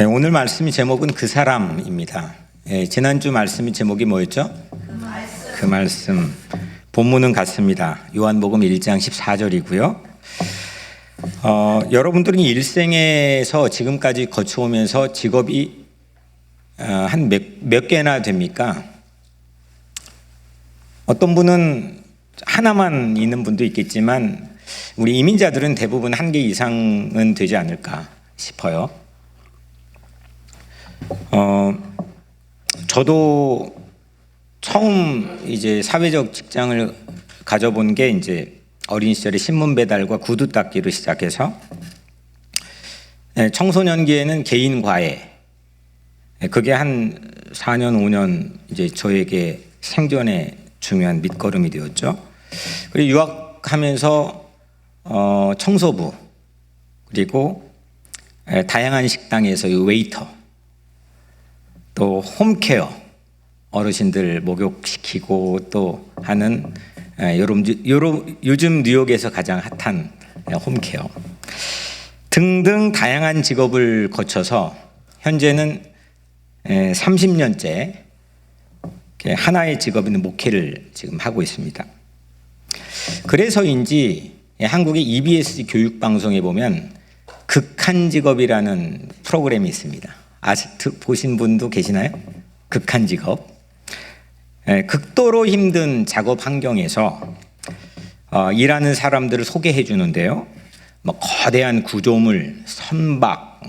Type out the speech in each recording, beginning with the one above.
오늘 말씀의 제목은 그 사람입니다. 지난주 말씀의 제목이 뭐였죠? 그 말씀. 본문은 같습니다. 요한복음 1장 14절이고요. 여러분들은 일생에서 지금까지 거쳐오면서 직업이 한 몇 개나 됩니까? 어떤 분은 하나만 있는 분도 있겠지만 우리 이민자들은 대부분 한 개 이상은 되지 않을까 싶어요. 저도 처음 이제 사회적 직장을 가져본 게 이제 어린 시절에 신문 배달과 구두 닦기로 시작해서 청소년기에는 개인 과외, 그게 한 4년 5년 이제 저에게 생존에 중요한 밑거름이 되었죠. 그리고 유학하면서 청소부, 그리고 다양한 식당에서 웨이터, 또 홈케어, 어르신들 목욕시키고 또 하는 요즘 뉴욕에서 가장 핫한 홈케어 등등 다양한 직업을 거쳐서 현재는 30년째 하나의 직업인 목회를 지금 하고 있습니다. 그래서인지 한국의 EBS 교육방송에 보면 극한 직업이라는 프로그램이 있습니다. 보신 분도 계시나요? 극한 직업. 극도로 힘든 작업 환경에서 일하는 사람들을 소개해 주는데요. 거대한 구조물, 선박,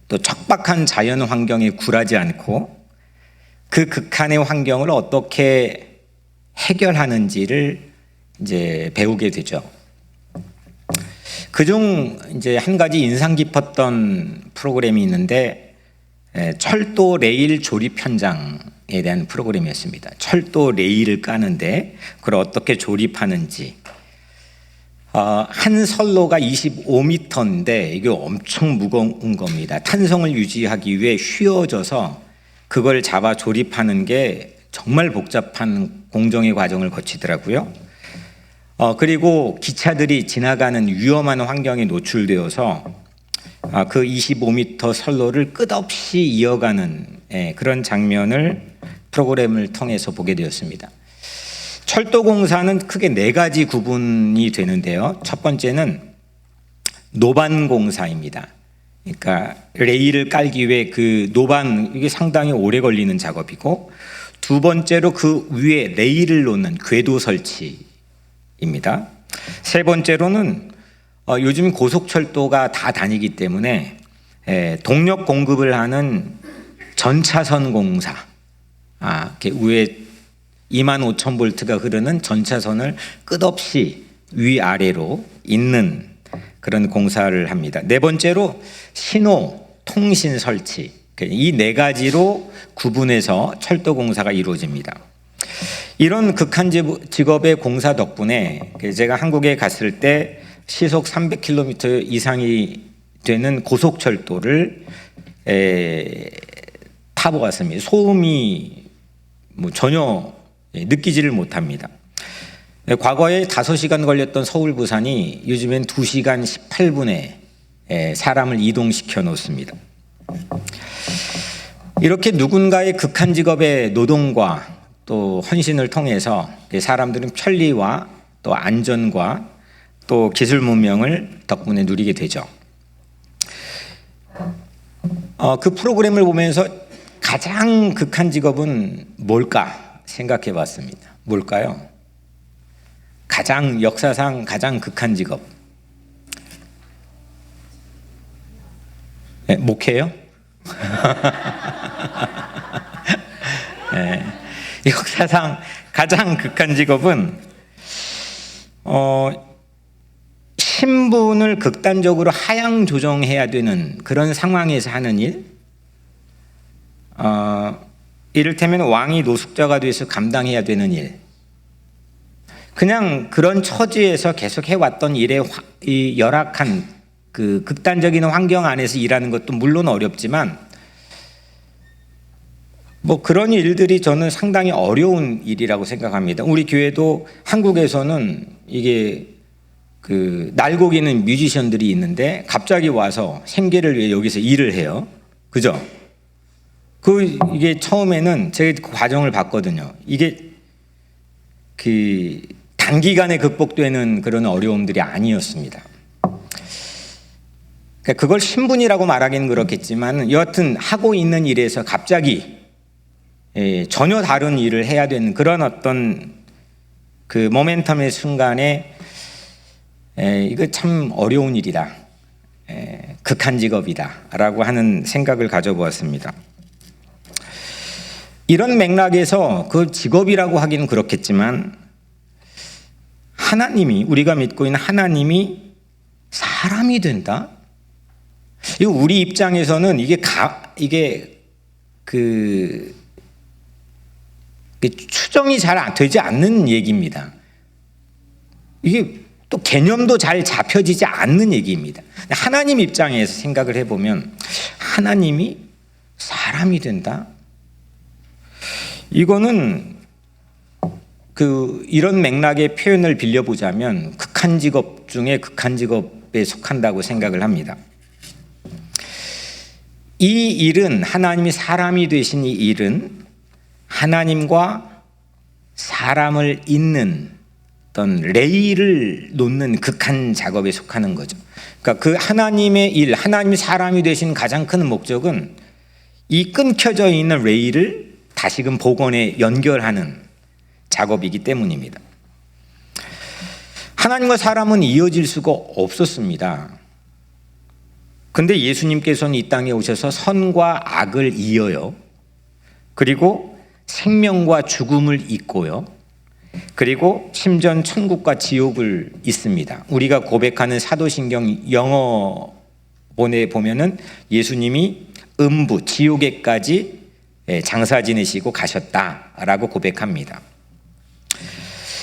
또 척박한 자연 환경에 굴하지 않고 그 극한의 환경을 어떻게 해결하는지를 이제 배우게 되죠. 그중 이제 한 가지 인상 깊었던 프로그램이 있는데 철도 레일 조립 현장에 대한 프로그램이었습니다. 철도 레일을 까는데 그걸 어떻게 조립하는지. 한 선로가 25m인데 이게 엄청 무거운 겁니다. 탄성을 유지하기 위해 휘어져서 그걸 잡아 조립하는 게 정말 복잡한 공정의 과정을 거치더라고요. 그리고 기차들이 지나가는 위험한 환경에 노출되어서 그 25m 선로를 끝없이 이어가는 그런 장면을 프로그램을 통해서 보게 되었습니다. 철도공사는 크게 4가지 구분이 되는데요. 첫 번째는 노반공사입니다. 그러니까 레일을 깔기 위해 그 노반, 이게 상당히 오래 걸리는 작업이고, 두 번째로 그 위에 레일을 놓는 궤도 설치입니다. 세 번째로는 요즘 고속철도가 다 다니기 때문에 동력 공급을 하는 전차선 공사, 이렇게 위에 25,000볼트가 흐르는 전차선을 끝없이 위아래로 잇는 그런 공사를 합니다. 네 번째로 신호, 통신 설치, 이 4가지로 구분해서 철도 공사가 이루어집니다. 이런 극한 직업의 공사 덕분에 제가 한국에 갔을 때 시속 300km 이상이 되는 고속철도를 타보았습니다. 소음이 전혀 느끼지를 못합니다. 과거에 5시간 걸렸던 서울 부산이 요즘엔 2시간 18분에 사람을 이동시켜 놓습니다. 이렇게 누군가의 극한 직업의 노동과 또 헌신을 통해서 사람들은 편리와 또 안전과 또 기술 문명을 덕분에 누리게 되죠. 그 프로그램을 보면서 가장 극한 직업은 뭘까 생각해 봤습니다. 뭘까요? 역사상 가장 극한 직업. 목회요? 역사상 가장 극한 직업은 신분을 극단적으로 하향 조정해야 되는 그런 상황에서 하는 일, 이를테면 왕이 노숙자가 돼서 감당해야 되는 일, 그냥 그런 처지에서 계속 해왔던 일에 이 열악한 그 극단적인 환경 안에서 일하는 것도 물론 어렵지만 그런 일들이 저는 상당히 어려운 일이라고 생각합니다. 우리 교회도 한국에서는 이게 그 날고기는 뮤지션들이 있는데 갑자기 와서 생계를 위해 여기서 일을 해요. 그죠? 이게 처음에는 제가 그 과정을 봤거든요. 이게 그 단기간에 극복되는 그런 어려움들이 아니었습니다. 그러니까 그걸 신분이라고 말하기는 그렇겠지만 여하튼 하고 있는 일에서 갑자기 전혀 다른 일을 해야 되는 그런 어떤 그 모멘텀의 순간에 이거 참 어려운 일이다, 극한 직업이다라고 하는 생각을 가져보았습니다. 이런 맥락에서 그 직업이라고 하기는 그렇겠지만 하나님이, 우리가 믿고 있는 하나님이 사람이 된다? 이거 우리 입장에서는 이게 추정이 잘 되지 않는 얘기입니다. 이게 또 개념도 잘 잡혀지지 않는 얘기입니다. 하나님 입장에서 생각을 해보면 하나님이 사람이 된다? 이거는 이런 맥락의 표현을 빌려보자면 극한 직업 중에 극한 직업에 속한다고 생각을 합니다. 이 일은, 하나님이 사람이 되신 이 일은 하나님과 사람을 잇는 어떤 레일을 놓는 극한 작업에 속하는 거죠. 그러니까 그 하나님의 일, 하나님이 사람이 되신 가장 큰 목적은 이 끊겨져 있는 레일을 다시금 복원에 연결하는 작업이기 때문입니다. 하나님과 사람은 이어질 수가 없었습니다. 근데 예수님께서는 이 땅에 오셔서 선과 악을 이어요. 그리고 생명과 죽음을 잇고요. 그리고 심지어 천국과 지옥을 잇습니다. 우리가 고백하는 사도신경 영어본에 보면은 예수님이 음부, 지옥에까지 장사 지내시고 가셨다라고 고백합니다.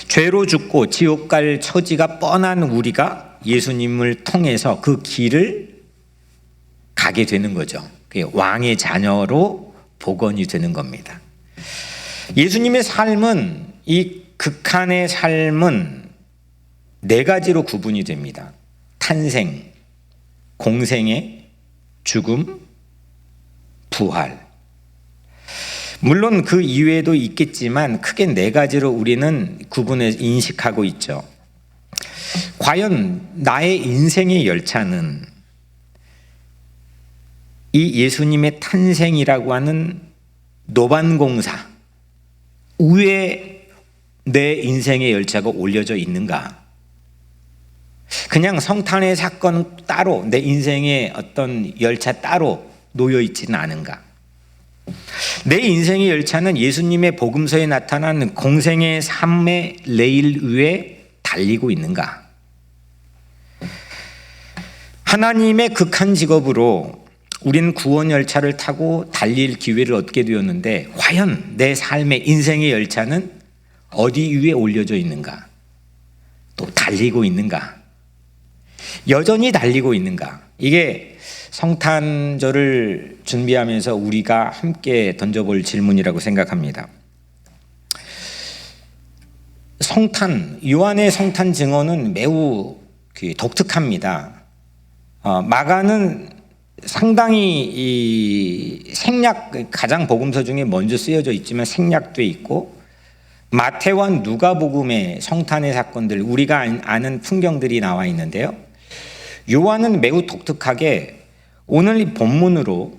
죄로 죽고 지옥 갈 처지가 뻔한 우리가 예수님을 통해서 그 길을 가게 되는 거죠. 왕의 자녀로 복원이 되는 겁니다. 예수님의 삶은, 이 극한의 삶은 네 가지로 구분이 됩니다. 탄생, 공생애, 죽음, 부활. 물론 그 이외에도 있겠지만 크게 네 가지로 우리는 구분해 인식하고 있죠. 과연 나의 인생의 열차는 이 예수님의 탄생이라고 하는 노반공사 위에 내 인생의 열차가 올려져 있는가? 그냥 성탄의 사건 따로 내 인생의 어떤 열차 따로 놓여 있지는 않은가? 내 인생의 열차는 예수님의 복음서에 나타난 공생의 삶의 레일 위에 달리고 있는가? 하나님의 극한 직업으로 우리는 구원 열차를 타고 달릴 기회를 얻게 되었는데 과연 내 삶의 인생의 열차는 어디 위에 올려져 있는가? 또 달리고 있는가? 여전히 달리고 있는가? 이게 성탄절을 준비하면서 우리가 함께 던져볼 질문이라고 생각합니다. 성탄, 요한의 성탄 증언은 매우 독특합니다. 마가는 상당히 이 생략, 가장 복음서 중에 먼저 쓰여져 있지만 생략돼 있고, 마태와 누가복음의 성탄의 사건들, 우리가 아는 풍경들이 나와 있는데요. 요한은 매우 독특하게 오늘 이 본문으로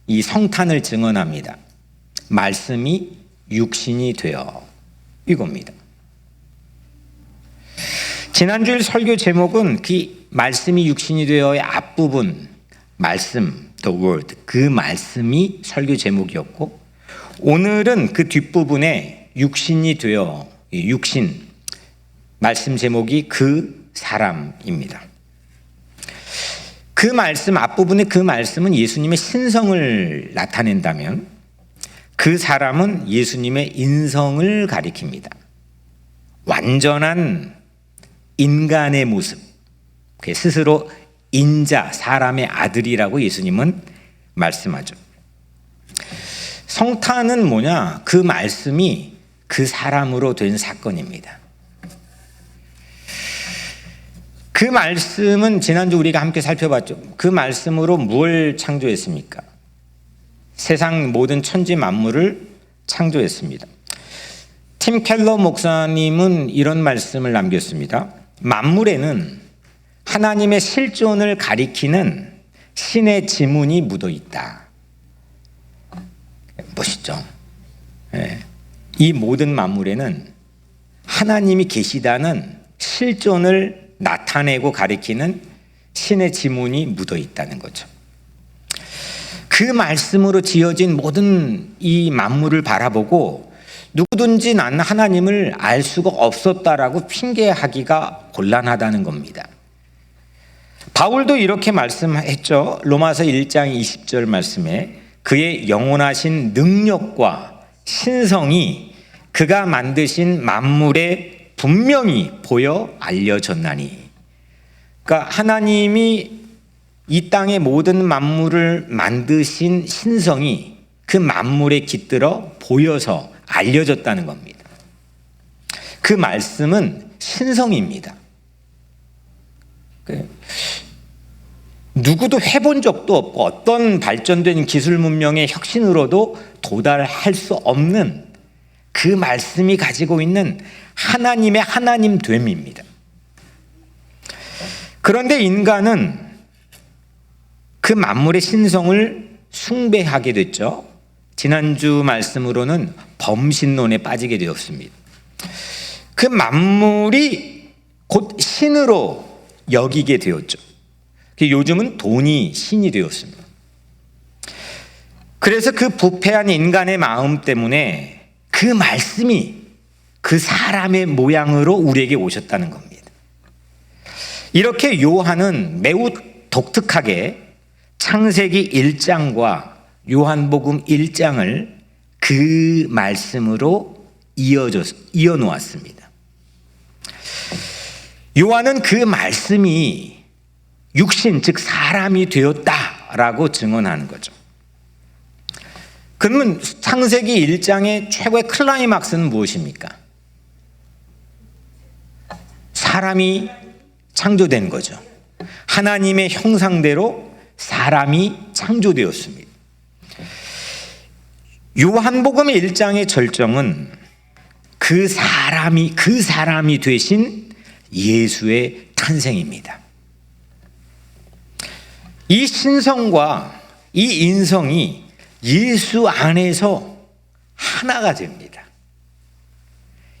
이 성탄을 증언합니다. 말씀이 육신이 되어, 이겁니다. 지난주일 설교 제목은 그 말씀이 육신이 되어의 앞부분, 말씀, the word, 그 말씀이 설교 제목이었고, 오늘은 그 뒷부분에 육신이 되어, 육신, 말씀 제목이 그 사람입니다. 그 말씀, 앞부분의 그 말씀은 예수님의 신성을 나타낸다면 그 사람은 예수님의 인성을 가리킵니다. 완전한 인간의 모습, 스스로 인자, 사람의 아들이라고 예수님은 말씀하죠. 성탄은 뭐냐? 그 말씀이 그 사람으로 된 사건입니다. 그 말씀은 지난주 우리가 함께 살펴봤죠. 그 말씀으로 뭘 창조했습니까? 세상 모든 천지 만물을 창조했습니다. 팀 켈러 목사님은 이런 말씀을 남겼습니다. 만물에는 하나님의 실존을 가리키는 신의 지문이 묻어 있다. 멋있죠? 네. 이 모든 만물에는 하나님이 계시다는 실존을 나타내고 가리키는 신의 지문이 묻어 있다는 거죠. 그 말씀으로 지어진 모든 이 만물을 바라보고 누구든지 나는 하나님을 알 수가 없었다라고 핑계하기가 곤란하다는 겁니다. 바울도 이렇게 말씀했죠. 로마서 1장 20절 말씀에 그의 영원하신 능력과 신성이 그가 만드신 만물에 분명히 보여 알려졌나니. 그러니까 하나님이 이 땅의 모든 만물을 만드신 신성이 그 만물에 깃들어 보여서 알려졌다는 겁니다. 그 말씀은 신성입니다. 누구도 해본 적도 없고 어떤 발전된 기술 문명의 혁신으로도 도달할 수 없는 그 말씀이 가지고 있는 하나님의 하나님됨입니다. 그런데 인간은 그 만물의 신성을 숭배하게 됐죠. 지난주 말씀으로는 범신론에 빠지게 되었습니다. 그 만물이 곧 신으로 여기게 되었죠. 요즘은 돈이 신이 되었습니다. 그래서 그 부패한 인간의 마음 때문에 그 말씀이 그 사람의 모양으로 우리에게 오셨다는 겁니다. 이렇게 요한은 매우 독특하게 창세기 1장과 요한복음 1장을 그 말씀으로 이어놓았습니다. 요한은 그 말씀이 육신, 즉 사람이 되었다라고 증언하는 거죠. 그러면 창세기 1장의 최고의 클라이막스는 무엇입니까? 사람이 창조된 거죠. 하나님의 형상대로 사람이 창조되었습니다. 요한복음 1장의 절정은 그 사람이 되신 예수의 탄생입니다. 이 신성과 이 인성이 예수 안에서 하나가 됩니다.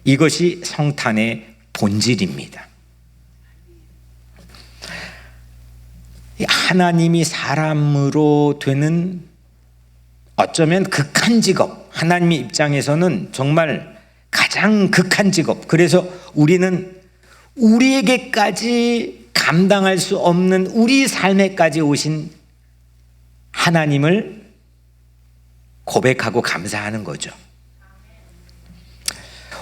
이것이 성탄의 본질입니다. 하나님이 사람으로 되는 어쩌면 극한 직업, 하나님의 입장에서는 정말 가장 극한 직업. 그래서 우리는 우리에게까지 감당할 수 없는 우리 삶에까지 오신 하나님을 고백하고 감사하는 거죠.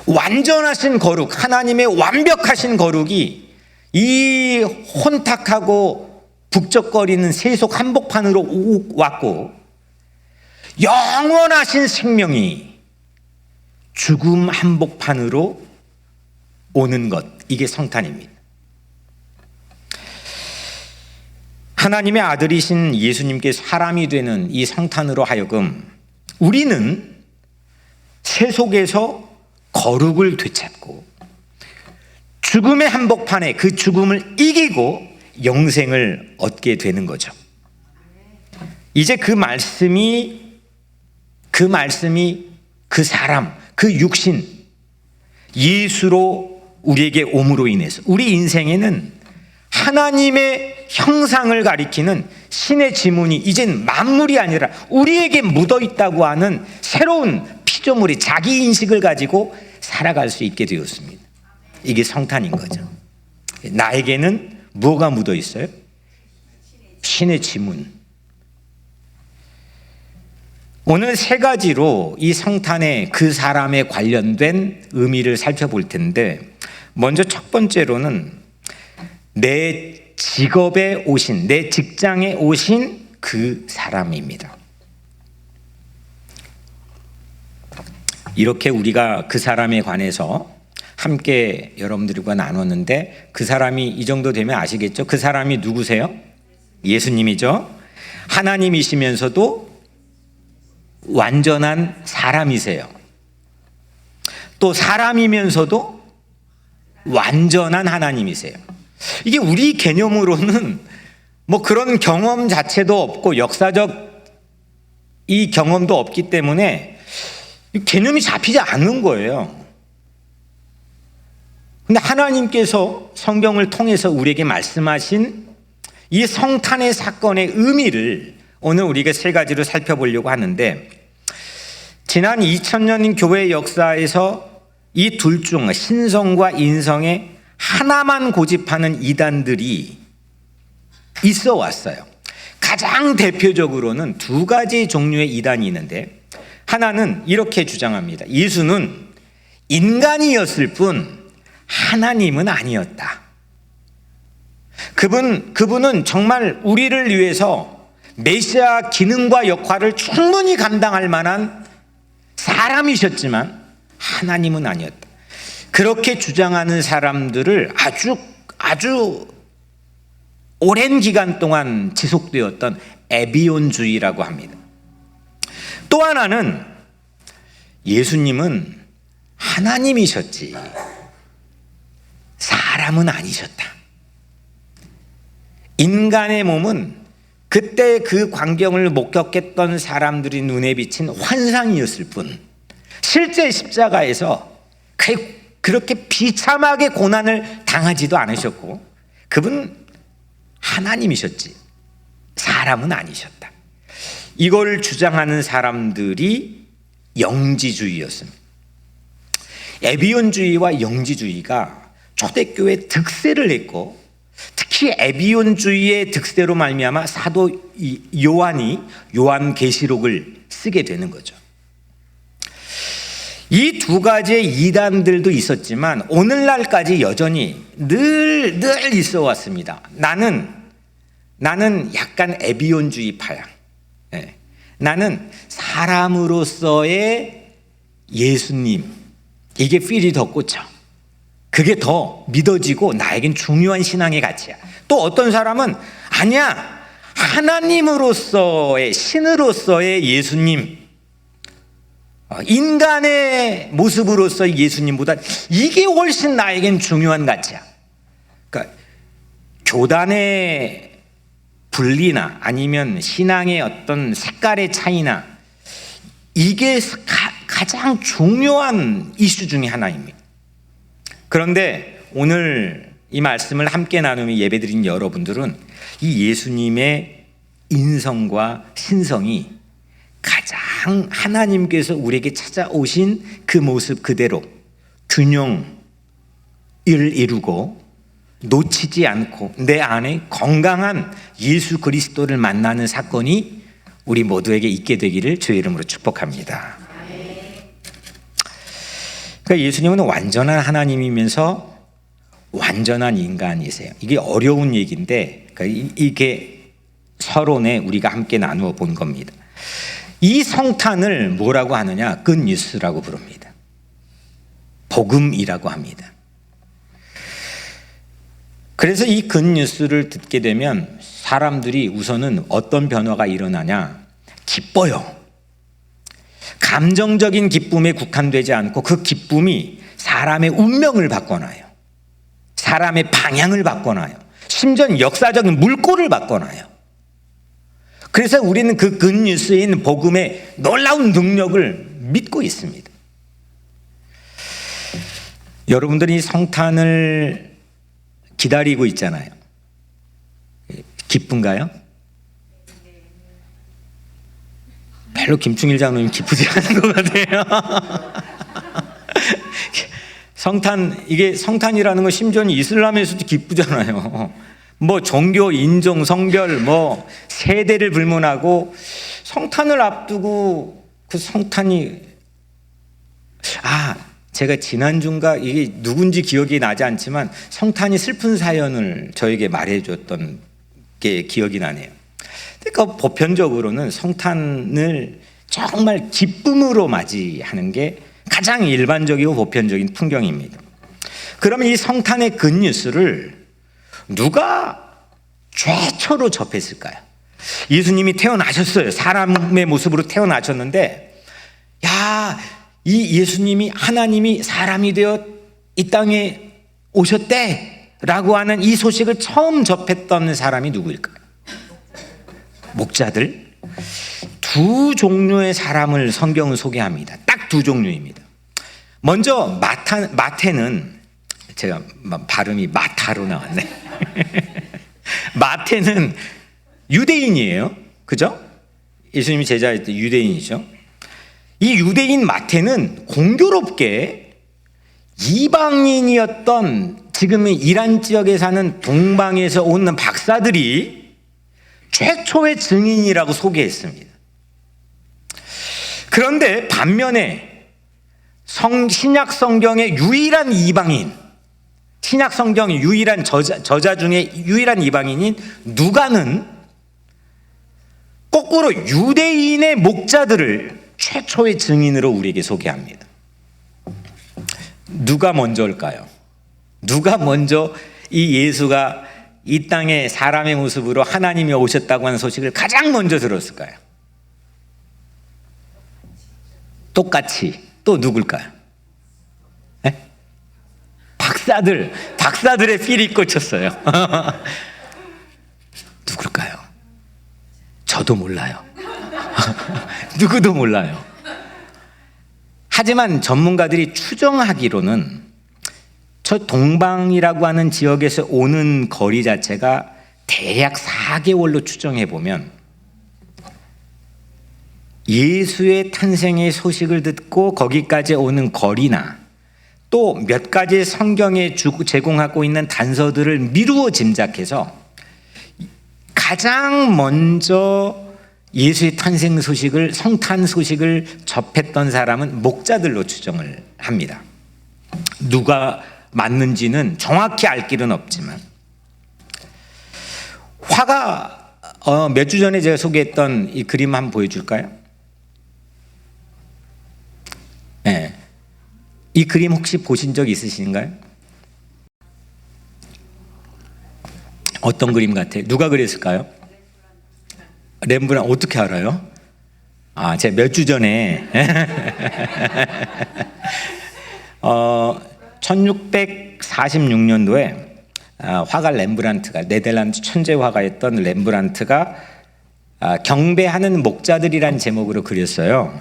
완전하신 거룩, 하나님의 완벽하신 거룩이 이 혼탁하고 북적거리는 세속 한복판으로 왔고, 영원하신 생명이 죽음 한복판으로 오는 것, 이게 성탄입니다. 하나님의 아들이신 예수님께 사람이 되는 이 성탄으로 하여금 우리는 세속에서 거룩을 되찾고 죽음의 한복판에 그 죽음을 이기고 영생을 얻게 되는 거죠. 이제 그 말씀이 그 사람, 그 육신 예수로 우리에게 옴으로 인해서 우리 인생에는 하나님의 형상을 가리키는 신의 지문이 이젠 만물이 아니라 우리에게 묻어 있다고 하는 새로운 피조물이 자기 인식을 가지고 살아갈 수 있게 되었습니다. 이게 성탄인 거죠. 나에게는 뭐가 묻어 있어요? 신의 지문. 오늘 세 가지로 이 성탄의 그 사람에 관련된 의미를 살펴볼 텐데, 먼저 첫 번째로는 내 직업에 오신, 내 직장에 오신 그 사람입니다. 이렇게 우리가 그 사람에 관해서 함께 여러분들과 나눴는데 그 사람이 이 정도 되면 아시겠죠? 그 사람이 누구세요? 예수님이죠. 하나님이시면서도 완전한 사람이세요. 또 사람이면서도 완전한 하나님이세요. 이게 우리 개념으로는 뭐 그런 경험 자체도 없고 역사적 이 경험도 없기 때문에 개념이 잡히지 않는 거예요. 근데 하나님께서 성경을 통해서 우리에게 말씀하신 이 성탄의 사건의 의미를 오늘 우리가 세 가지로 살펴보려고 하는데, 지난 2000년인 교회 역사에서 이 둘 중 신성과 인성의 하나만 고집하는 이단들이 있어 왔어요. 가장 대표적으로는 두 가지 종류의 이단이 있는데, 하나는 이렇게 주장합니다. 예수는 인간이었을 뿐 하나님은 아니었다. 그분은 정말 우리를 위해서 메시아 기능과 역할을 충분히 감당할 만한 사람이셨지만 하나님은 아니었다. 그렇게 주장하는 사람들을 아주 오랜 기간 동안 지속되었던 에비온주의라고 합니다. 또 하나는 예수님은 하나님이셨지 사람은 아니셨다. 인간의 몸은 그때 그 광경을 목격했던 사람들이 눈에 비친 환상이었을 뿐 실제 십자가에서 그렇게 비참하게 고난을 당하지도 않으셨고 그분 하나님이셨지 사람은 아니셨다. 이걸 주장하는 사람들이 영지주의였습니다. 에비온주의와 영지주의가 초대교회에 득세를 했고, 특히 에비온주의의 득세로 말미암아 사도 요한이 요한계시록을 쓰게 되는 거죠. 이 두 가지의 이단들도 있었지만 오늘날까지 여전히 늘 있어 왔습니다. 나는 약간 에비온주의파야. 나는 사람으로서의 예수님, 이게 필이 더 꽂혀. 그게 더 믿어지고 나에겐 중요한 신앙의 가치야. 또 어떤 사람은 아니야, 하나님으로서의, 신으로서의 예수님, 인간의 모습으로서의 예수님보다 이게 훨씬 나에겐 중요한 가치야. 그러니까 교단의 분리나 아니면 신앙의 어떤 색깔의 차이나 이게 가장 중요한 이슈 중에 하나입니다. 그런데 오늘 이 말씀을 함께 나누며 예배드린 여러분들은 이 예수님의 인성과 신성이 가장 하나님께서 우리에게 찾아오신 그 모습 그대로 균형을 이루고 놓치지 않고 내 안에 건강한 예수 그리스도를 만나는 사건이 우리 모두에게 있게 되기를 주의 이름으로 축복합니다. 그러니까 예수님은 완전한 하나님이면서 완전한 인간이세요. 이게 어려운 얘기인데 이게 서론에 우리가 함께 나누어 본 겁니다. 이 성탄을 뭐라고 하느냐? 굿뉴스라고 부릅니다. 복음이라고 합니다. 그래서 이 굿뉴스를 듣게 되면 사람들이 우선은 어떤 변화가 일어나냐? 기뻐요. 감정적인 기쁨에 국한되지 않고 그 기쁨이 사람의 운명을 바꿔놔요. 사람의 방향을 바꿔놔요. 심지어 역사적인 물꼬를 바꿔놔요. 그래서 우리는 그 굿뉴스인 복음의 놀라운 능력을 믿고 있습니다. 여러분들이 성탄을 기다리고 있잖아요. 기쁜가요? 별로 김충일 장로님 기쁘지 않은 것 같아요. 이게 성탄이라는 건 심지어 이슬람에서도 기쁘잖아요. 뭐 종교, 인종, 성별, 뭐 세대를 불문하고 성탄을 앞두고 그 성탄이 제가 지난주인가 이게 누군지 기억이 나지 않지만 성탄이 슬픈 사연을 저에게 말해줬던 게 기억이 나네요. 그러니까 보편적으로는 성탄을 정말 기쁨으로 맞이하는 게 가장 일반적이고 보편적인 풍경입니다. 그러면 이 성탄의 굿뉴스를 누가 최초로 접했을까요? 예수님이 태어나셨어요. 사람의 모습으로 태어나셨는데, 야, 이 예수님이, 하나님이 사람이 되어 이 땅에 오셨대 라고 하는 이 소식을 처음 접했던 사람이 누구일까요? 목자들. 두 종류의 사람을 성경은 소개합니다. 딱 두 종류입니다. 먼저 마태는, 제가 발음이 마타로 나왔네. 마태는 유대인이에요. 그죠? 예수님이 제자일 때 유대인이죠. 이 유대인 마태는 공교롭게 이방인이었던 지금의 이란 지역에 사는 동방에서 온 박사들이 최초의 증인이라고 소개했습니다. 그런데 반면에 신약 성경의 유일한 이방인, 신약 성경의 유일한 저자 중에 유일한 이방인인 누가는 거꾸로 유대인의 목자들을 최초의 증인으로 우리에게 소개합니다. 누가 먼저일까요? 누가 먼저 이 예수가 이 땅에 사람의 모습으로 하나님이 오셨다고 하는 소식을 가장 먼저 들었을까요? 똑같이 또 누굴까요? 네? 박사들의 필이 꽂혔어요. 누굴까요? 저도 몰라요. 누구도 몰라요. 하지만 전문가들이 추정하기로는 저 동방이라고 하는 지역에서 오는 거리 자체가 대략 4개월로 추정해 보면 예수의 탄생의 소식을 듣고 거기까지 오는 거리나 또 몇 가지 성경에 제공하고 있는 단서들을 미루어 짐작해서 가장 먼저 예수의 탄생 소식을, 성탄 소식을 접했던 사람은 목자들로 추정을 합니다. 누가 맞는지는 정확히 알 길은 없지만, 화가 몇 주 전에 제가 소개했던 이 그림 한번 보여줄까요? 네. 이 그림 혹시 보신 적 있으신가요? 어떤 그림 같아요? 누가 그렸을까요? 렘브란트. 어떻게 알아요? 아, 제가 몇 주 전에 1646년도에 화가 렘브란트가, 네덜란드 천재 화가였던 렘브란트가 경배하는 목자들이란 제목으로 그렸어요.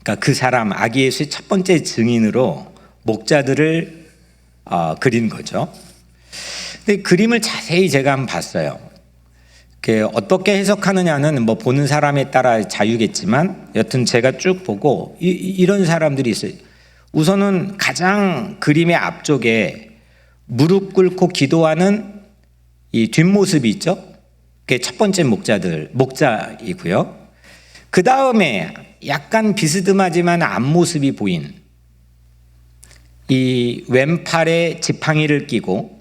그러니까 그 사람, 아기 예수의 첫 번째 증인으로 목자들을 그린 거죠. 근데 그림을 자세히 제가 한번 봤어요. 어떻게 해석하느냐는 뭐 보는 사람에 따라 자유겠지만, 여튼 제가 쭉 보고 이런 사람들이 있어요. 우선은 가장 그림의 앞쪽에 무릎 꿇고 기도하는 이 뒷모습이 있죠. 그게 첫 번째 목자이고요. 그 다음에 약간 비스듬하지만 앞모습이 보인 이 왼팔에 지팡이를 끼고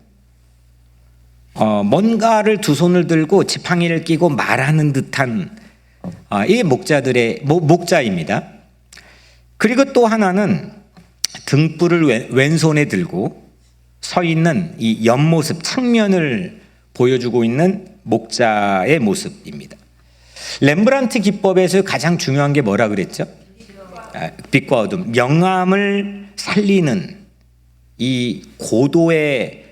뭔가를 두 손을 들고 지팡이를 끼고 말하는 듯한 이 목자입니다. 그리고 또 하나는 등불을 왼손에 들고 서 있는 이 옆모습, 측면을 보여주고 있는 목자의 모습입니다. 렘브란트 기법에서 가장 중요한 게 뭐라 그랬죠? 빛과 어둠, 명암을 살리는 이 고도의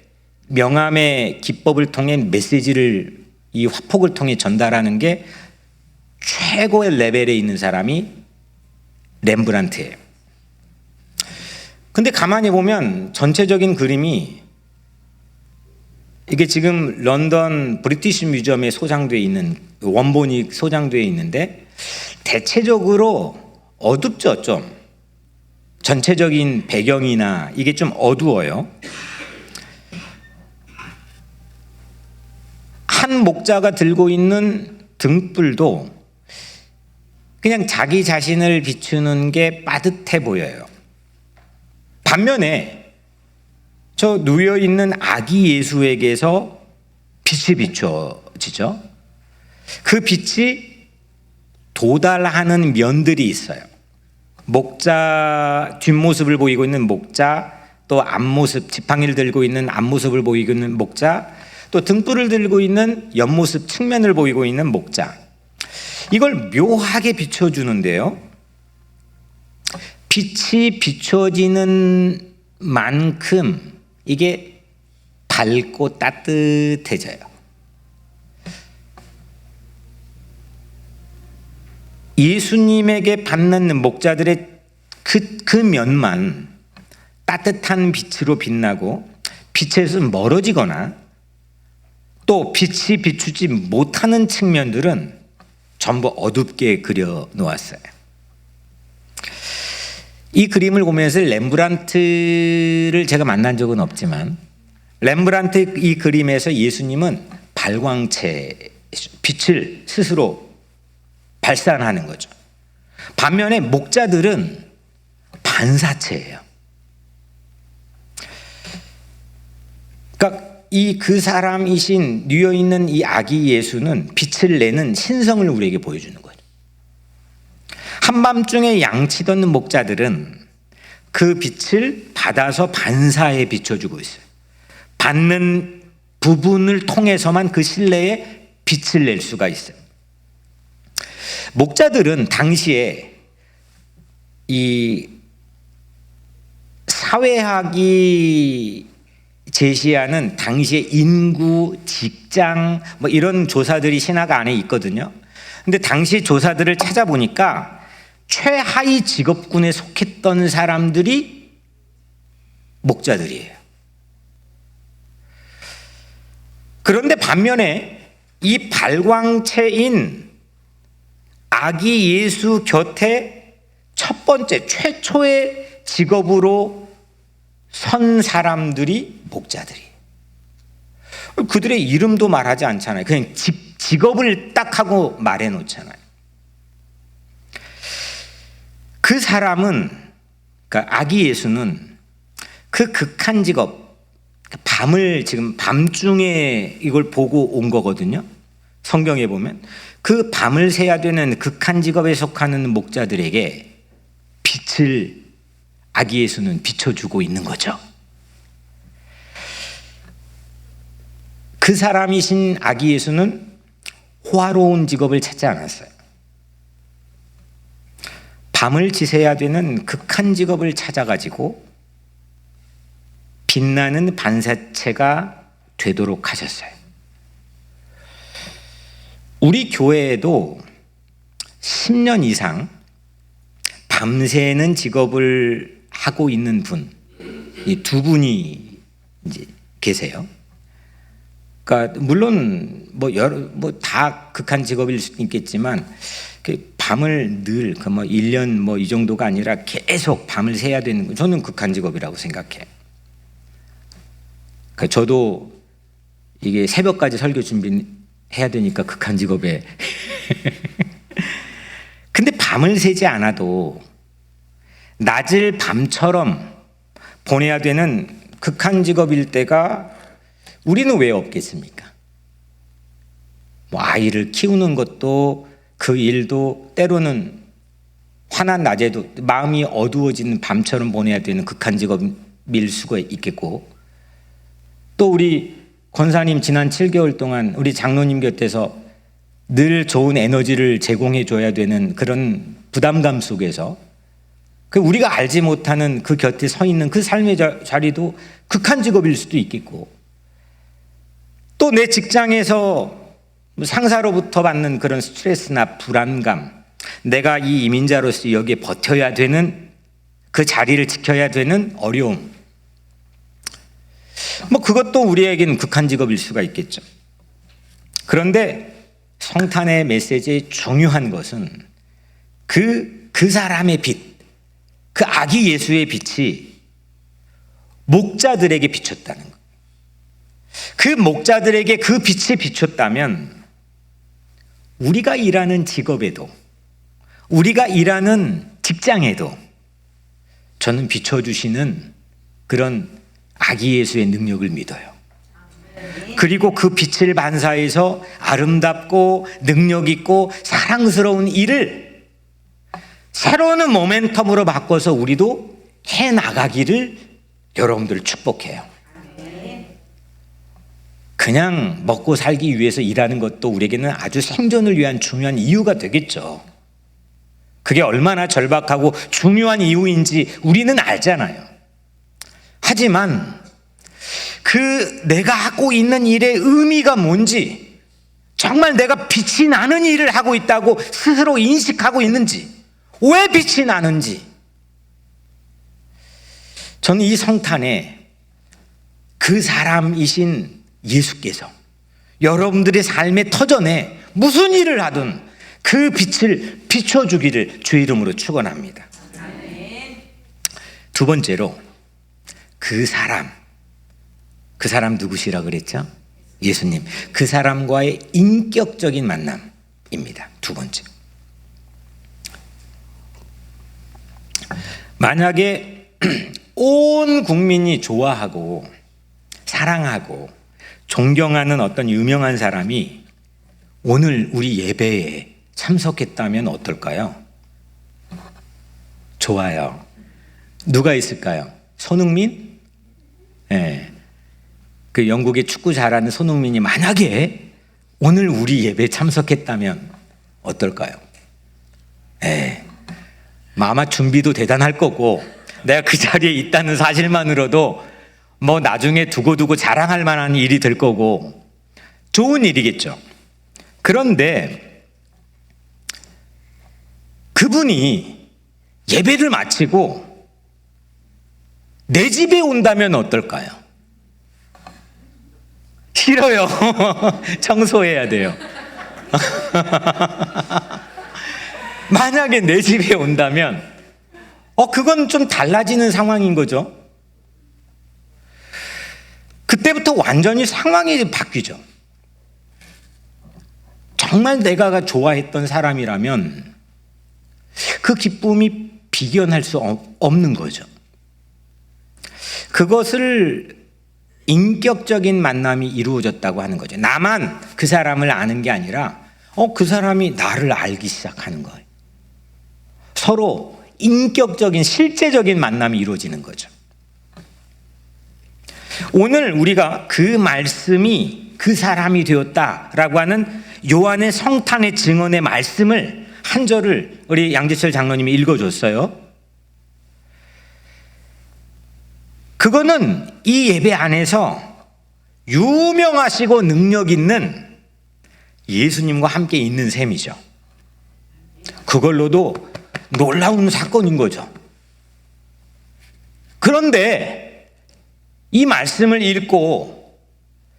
명암의 기법을 통해 메시지를 이 화폭을 통해 전달하는 게 최고의 레벨에 있는 사람이 렘브란트예요. 근데 가만히 보면 전체적인 그림이, 이게 지금 런던 브리티시 뮤지엄에 소장되어 있는, 원본이 소장되어 있는데 대체적으로 어둡죠. 좀 전체적인 배경이나 이게 좀 어두워요. 한 목자가 들고 있는 등불도 그냥 자기 자신을 비추는 게 빠듯해 보여요. 반면에 저 누워 있는 아기 예수에게서 빛이 비춰지죠. 그 빛이 도달하는 면들이 있어요. 목자 뒷모습을 보이고 있는 목자, 또 앞모습, 지팡이를 들고 있는 앞모습을 보이고 있는 목자, 또 등불을 들고 있는 옆모습 측면을 보이고 있는 목자. 이걸 묘하게 비춰주는데요. 빛이 비춰지는 만큼 이게 밝고 따뜻해져요. 예수님에게 받는 목자들의 그 면만 따뜻한 빛으로 빛나고 빛에서 멀어지거나 또 빛이 비추지 못하는 측면들은 전부 어둡게 그려 놓았어요. 이 그림을 보면서 렘브란트를 제가 만난 적은 없지만 렘브란트 이 그림에서 예수님은 발광체, 빛을 스스로 발산하는 거죠. 반면에 목자들은 반사체예요. 그러니까 그 사람이신 뉘어 있는 이 아기 예수는 빛을 내는 신성을 우리에게 보여주는 거예요. 한밤중에 양치던 목자들은 그 빛을 받아서 반사해 비춰주고 있어요. 받는 부분을 통해서만 그 실내에 빛을 낼 수가 있어요. 목자들은 당시에 이 사회학이 제시하는 당시의 인구, 직장 뭐 이런 조사들이 신학 안에 있거든요. 근데 당시 조사들을 찾아보니까 최하위 직업군에 속했던 사람들이 목자들이에요. 그런데 반면에 이 발광체인 아기 예수 곁에 첫 번째 최초의 직업으로 선 사람들이 목자들이에요. 그들의 이름도 말하지 않잖아요. 그냥 직업을 딱 하고 말해 놓잖아요. 그 사람은, 그러니까 아기 예수는 그 극한 직업, 밤을 지금 밤중에 이걸 보고 온 거거든요. 성경에 보면 그 밤을 새야 되는 극한 직업에 속하는 목자들에게 빛을 아기 예수는 비춰주고 있는 거죠. 그 사람이신 아기 예수는 호화로운 직업을 찾지 않았어요. 밤을 지새야 되는 극한 직업을 찾아가지고 빛나는 반사체가 되도록 하셨어요. 우리 교회에도 10년 이상 밤새는 직업을 하고 있는 분, 이 두 분이 이제 계세요. 그러니까 물론 다 극한 직업일 수 있겠지만 밤을 늘 1년 이 정도가 아니라 계속 밤을 새야 되는 거 저는 극한 직업이라고 생각해요. 그러니까 저도 이게 새벽까지 설교 준비해야 되니까 극한 직업에 근데 밤을 새지 않아도 낮을 밤처럼 보내야 되는 극한 직업일 때가 우리는 왜 없겠습니까? 아이를 키우는 것도 그 일도 때로는 환한 낮에도 마음이 어두워지는 밤처럼 보내야 되는 극한 직업일 수가 있겠고, 또 우리 권사님 지난 7개월 동안 우리 장로님 곁에서 늘 좋은 에너지를 제공해 줘야 되는 그런 부담감 속에서 우리가 알지 못하는 그 곁에 서 있는 그 삶의 자리도 극한 직업일 수도 있겠고, 또 내 직장에서 상사로부터 받는 그런 스트레스나 불안감, 내가 이 이민자로서 여기에 버텨야 되는 그 자리를 지켜야 되는 어려움, 그것도 우리에게는 극한 직업일 수가 있겠죠. 그런데 성탄의 메시지의 중요한 것은 그 사람의 빛, 그 아기 예수의 빛이 목자들에게 비쳤다는 거예요. 그 목자들에게 그 빛이 비쳤다면 우리가 일하는 직업에도, 우리가 일하는 직장에도 저는 비춰주시는 그런 아기 예수의 능력을 믿어요. 그리고 그 빛을 반사해서 아름답고 능력 있고 사랑스러운 일을 새로운 모멘텀으로 바꿔서 우리도 해나가기를 여러분들을 축복해요. 그냥 먹고 살기 위해서 일하는 것도 우리에게는 아주 생존을 위한 중요한 이유가 되겠죠. 그게 얼마나 절박하고 중요한 이유인지 우리는 알잖아요. 하지만 그 내가 하고 있는 일의 의미가 뭔지, 정말 내가 빛이 나는 일을 하고 있다고 스스로 인식하고 있는지, 왜 빛이 나는지, 저는 이 성탄에 그 사람이신 예수께서 여러분들의 삶의 터전에 무슨 일을 하든 그 빛을 비춰주기를 주의 이름으로 축원합니다. 두 번째로 그 사람 누구시라 그랬죠? 예수님. 그 사람과의 인격적인 만남입니다. 두 번째. 만약에 온 국민이 좋아하고 사랑하고 존경하는 어떤 유명한 사람이 오늘 우리 예배에 참석했다면 어떨까요? 좋아요. 누가 있을까요? 손흥민? 네. 그 영국의 축구 잘하는 손흥민이 만약에 오늘 우리 예배에 참석했다면 어떨까요? 네. 아마 준비도 대단할 거고 내가 그 자리에 있다는 사실만으로도 뭐 나중에 두고두고 자랑할 만한 일이 될 거고 좋은 일이겠죠. 그런데 그분이 예배를 마치고 내 집에 온다면 어떨까요? 싫어요. 청소해야 돼요. 만약에 내 집에 온다면 그건 좀 달라지는 상황인 거죠. 그때부터 완전히 상황이 바뀌죠. 정말 내가 좋아했던 사람이라면 그 기쁨이 비견할 수 없는 거죠. 그것을 인격적인 만남이 이루어졌다고 하는 거죠. 나만 그 사람을 아는 게 아니라 그 사람이 나를 알기 시작하는 거예요. 서로 인격적인 실제적인 만남이 이루어지는 거죠. 오늘 우리가 그 말씀이 그 사람이 되었다라고 하는 요한의 성탄의 증언의 말씀을 한 절을 우리 양재철 장로님이 읽어줬어요. 그거는 이 예배 안에서 유명하시고 능력 있는 예수님과 함께 있는 셈이죠. 그걸로도 놀라운 사건인 거죠. 그런데 이 말씀을 읽고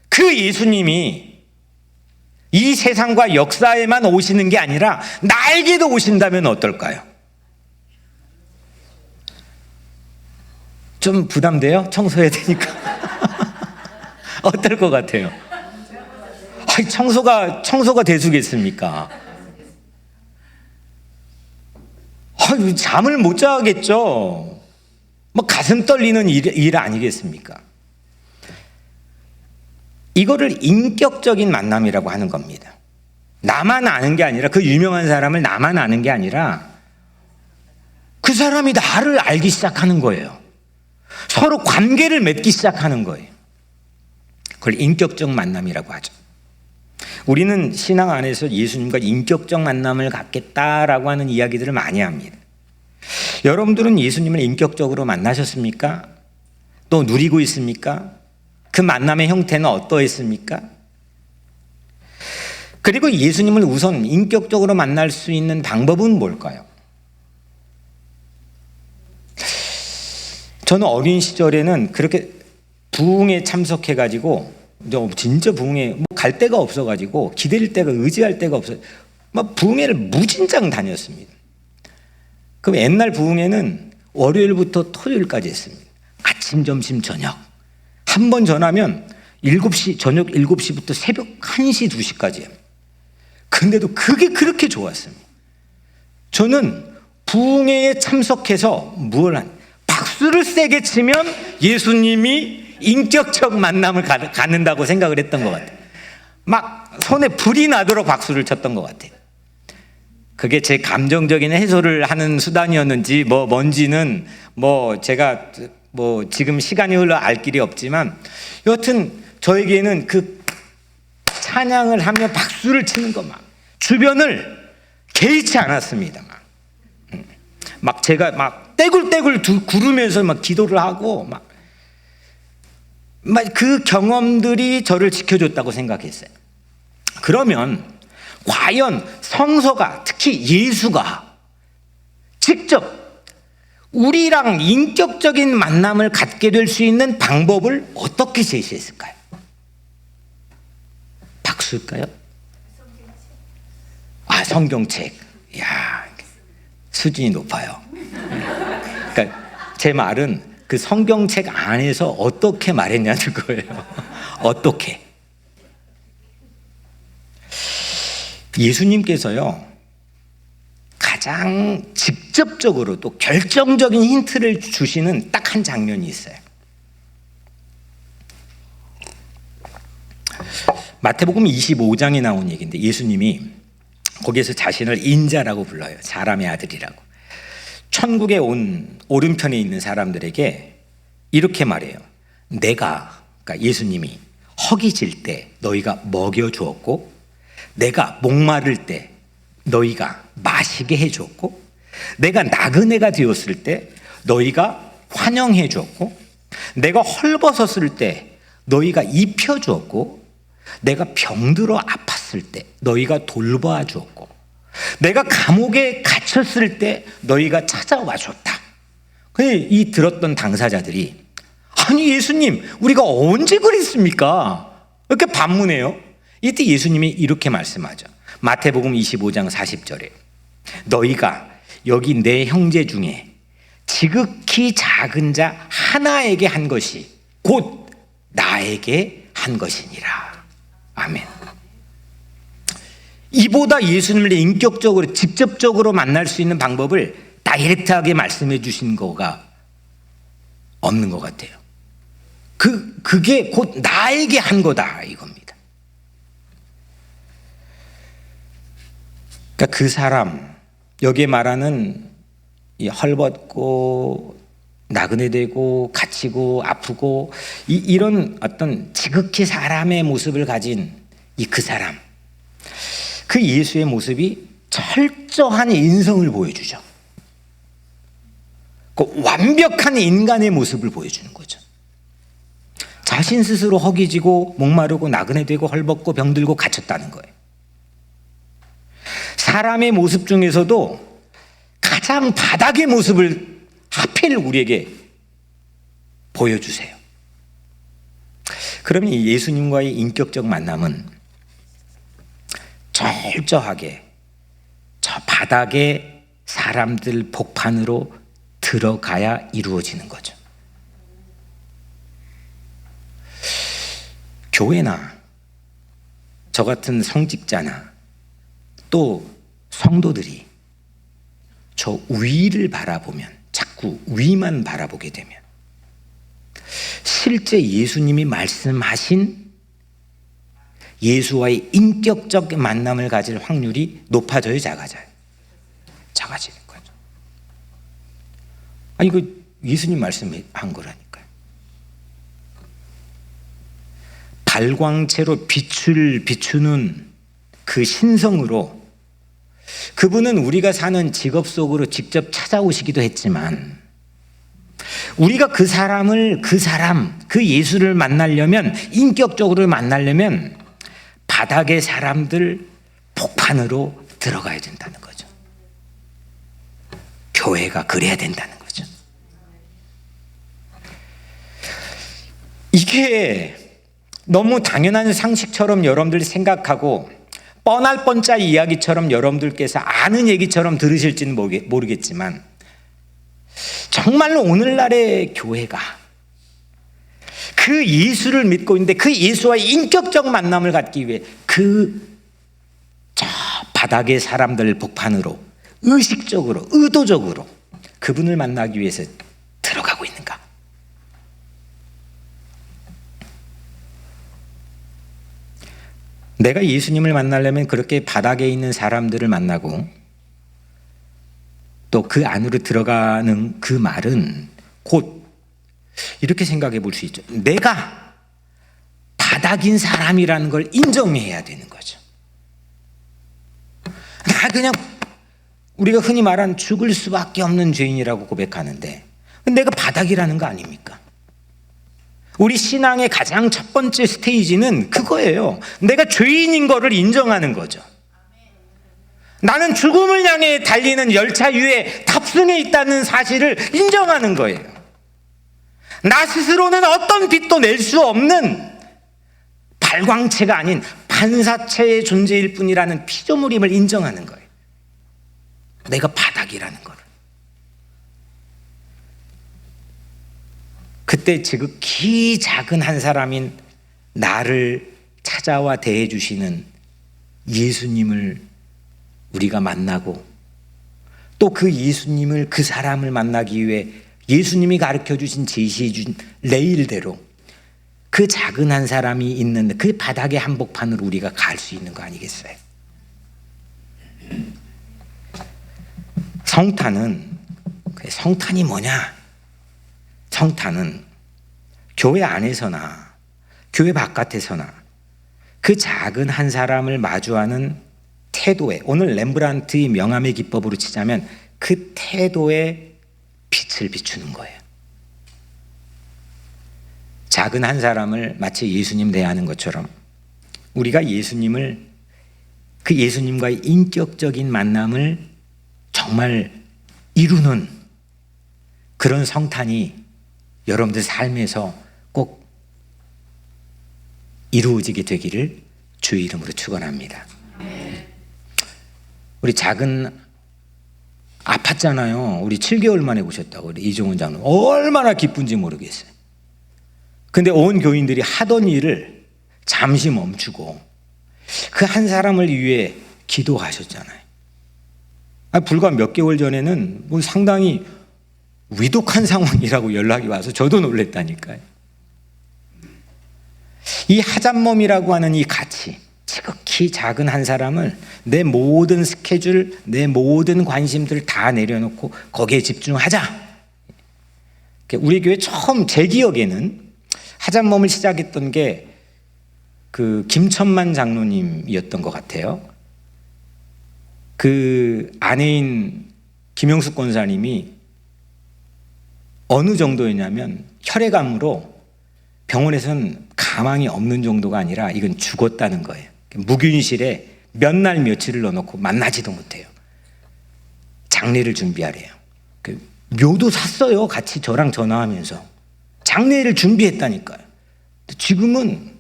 그 예수님이 이 세상과 역사에만 오시는 게 아니라 나에게도 오신다면 어떨까요? 좀 부담돼요? 청소해야 되니까. 어떨 것 같아요? 아니, 청소가 대수겠습니까? 잠을 못 자겠죠. 뭐 가슴 떨리는 일 아니겠습니까? 이거를 인격적인 만남이라고 하는 겁니다. 나만 아는 게 아니라, 그 유명한 사람을 나만 아는 게 아니라 그 사람이 나를 알기 시작하는 거예요. 서로 관계를 맺기 시작하는 거예요. 그걸 인격적 만남이라고 하죠. 우리는 신앙 안에서 예수님과 인격적 만남을 갖겠다라고 하는 이야기들을 많이 합니다. 여러분들은 예수님을 인격적으로 만나셨습니까? 또 누리고 있습니까? 그 만남의 형태는 어떠했습니까? 그리고 예수님을 우선 인격적으로 만날 수 있는 방법은 뭘까요? 저는 어린 시절에는 그렇게 부흥에 참석해가지고 진짜 부흥회 갈 데가 없어가지고 기댈 데가 의지할 데가 없어요. 막 부흥회를 무진장 다녔습니다. 그럼 옛날 부흥회는 월요일부터 토요일까지 했습니다. 아침, 점심, 저녁. 한 번 전하면 7시, 저녁 7시부터 새벽 1시, 2시까지요. 근데도 그게 그렇게 좋았습니다. 저는 부흥회에 참석해서 박수를 세게 치면 예수님이 인격적 만남을 갖는다고 생각을 했던 것 같아요. 막 손에 불이 나도록 박수를 쳤던 것 같아요. 그게 제 감정적인 해소를 하는 수단이었는지 뭔지는 제가 뭐 지금 시간이 흘러 알 길이 없지만 여하튼 저에게는 그 찬양을 하며 박수를 치는 것 막 주변을 개의치 않았습니다. 막 제가 막 떼굴떼굴 구르면서 막 기도를 하고 막 그 경험들이 저를 지켜줬다고 생각했어요. 그러면 과연 성서가, 특히 예수가 직접 우리랑 인격적인 만남을 갖게 될 수 있는 방법을 어떻게 제시했을까요? 박수일까요? 성경책. 이야, 수준이 높아요. 그러니까 제 말은 그 성경책 안에서 어떻게 말했냐는 거예요. 어떻게? 예수님께서요, 가장 직접적으로 또 결정적인 힌트를 주시는 딱 한 장면이 있어요. 마태복음 25장에 나온 얘기인데 예수님이 거기에서 자신을 인자라고 불러요. 사람의 아들이라고. 천국에 온 오른편에 있는 사람들에게 이렇게 말해요. 내가, 그러니까 예수님이 허기질 때 너희가 먹여주었고, 내가 목마를 때 너희가 마시게 해주었고, 내가 나그네가 되었을 때 너희가 환영해 주었고, 내가 헐벗었을 때 너희가 입혀주었고, 내가 병들어 아팠을 때 너희가 돌보아 주었고, 내가 감옥에 갇혔을 때 너희가 찾아와 줬다. 이 들었던 당사자들이 아니 예수님 우리가 언제 그랬습니까? 이렇게 반문해요. 이때 예수님이 이렇게 말씀하죠. 마태복음 25장 40절에 너희가 여기 내 형제 중에 지극히 작은 자 하나에게 한 것이 곧 나에게 한 것이니라. 아멘. 이보다 예수님을 인격적으로 직접적으로 만날 수 있는 방법을 다이렉트하게 말씀해 주신 거가 없는 것 같아요. 그게 곧 나에게 한 거다 이겁니다. 그러니까 그 사람, 여기에 말하는 이 헐벗고 나그네 되고 갇히고 아프고 이런 어떤 지극히 사람의 모습을 가진 그 사람, 그 예수의 모습이 철저한 인성을 보여주죠. 그 완벽한 인간의 모습을 보여주는 거죠. 자신 스스로 허기지고 목마르고 나그네 되고 헐벗고 병들고 갇혔다는 거예요. 사람의 모습 중에서도 가장 바닥의 모습을 하필 우리에게 보여주세요. 그러면 이 예수님과의 인격적 만남은 철저하게 저 바닥의 사람들 복판으로 들어가야 이루어지는 거죠. 교회나 저 같은 성직자나 또 성도들이 저 위를 바라보면, 자꾸 위만 바라보게 되면 실제 예수님이 말씀하신 예수와의 인격적 만남을 가질 확률이 높아져요, 작아져요? 작아지는 거죠. 이거 예수님 말씀한 거라니까요. 발광체로 빛을 비추는 그 신성으로 그분은 우리가 사는 직업 속으로 직접 찾아오시기도 했지만 우리가 그 예수를 만나려면, 인격적으로 만나려면 바닥의 사람들 복판으로 들어가야 된다는 거죠. 교회가 그래야 된다는 거죠. 이게 너무 당연한 상식처럼 여러분들이 생각하고 뻔할 뻔짜 이야기처럼 여러분들께서 아는 얘기처럼 들으실지는 모르겠지만 정말로 오늘날의 교회가 그 예수를 믿고 있는데 그 예수와의 인격적 만남을 갖기 위해 저 바닥의 사람들 복판으로 의식적으로 의도적으로 그분을 만나기 위해서 들어가고 있는가? 내가 예수님을 만나려면 그렇게 바닥에 있는 사람들을 만나고 또 그 안으로 들어가는 그 말은 곧 이렇게 생각해 볼 수 있죠. 내가 바닥인 사람이라는 걸 인정해야 되는 거죠. 나 그냥 우리가 흔히 말한 죽을 수밖에 없는 죄인이라고 고백하는데 내가 바닥이라는 거 아닙니까? 우리 신앙의 가장 첫 번째 스테이지는 그거예요. 내가 죄인인 거를 인정하는 거죠. 나는 죽음을 향해 달리는 열차 위에 탑승해 있다는 사실을 인정하는 거예요. 나 스스로는 어떤 빛도 낼 수 없는 발광체가 아닌 반사체의 존재일 뿐이라는 피조물임을 인정하는 거예요. 내가 바닥이라는 거를. 그때 지극히 작은 한 사람인 나를 찾아와 대해 주시는 예수님을 우리가 만나고 또 그 예수님을, 그 사람을 만나기 위해 예수님이 가르쳐 주신, 제시해 준 레일대로 그 작은 한 사람이 있는 그 바닥의 한복판으로 우리가 갈 수 있는 거 아니겠어요? 성탄이 뭐냐? 성탄은 교회 안에서나 교회 바깥에서나 그 작은 한 사람을 마주하는 태도에, 오늘 렘브란트의 명암의 기법으로 치자면 그 태도에 빛을 비추는 거예요. 작은 한 사람을 마치 예수님 대하는 것처럼 우리가 예수님을, 그 예수님과의 인격적인 만남을 정말 이루는 그런 성탄이 여러분들 삶에서 꼭 이루어지게 되기를 주의 이름으로 축원합니다. 우리 작은 아팠잖아요. 우리 7개월 만에 오셨다고 우리 이종훈 장로님 얼마나 기쁜지 모르겠어요. 근데 온 교인들이 하던 일을 잠시 멈추고 그 한 사람을 위해 기도하셨잖아요. 불과 몇 개월 전에는 뭐 상당히 위독한 상황이라고 연락이 와서 저도 놀랬다니까요. 이 하잣몸이라고 하는 이 가치, 지극히 작은 한 사람을 내 모든 스케줄, 내 모든 관심들 다 내려놓고 거기에 집중하자. 우리 교회 처음 제 기억에는 하잣몸을 시작했던 게 그 김천만 장로님이었던 것 같아요. 그 아내인 김영숙 권사님이 어느 정도였냐면 혈액암으로 병원에서는 가망이 없는 정도가 아니라 이건 죽었다는 거예요. 무균실에 몇 날 며칠을 넣어놓고 만나지도 못해요. 장례를 준비하래요. 묘도 샀어요. 같이 저랑 전화하면서 장례를 준비했다니까요. 지금은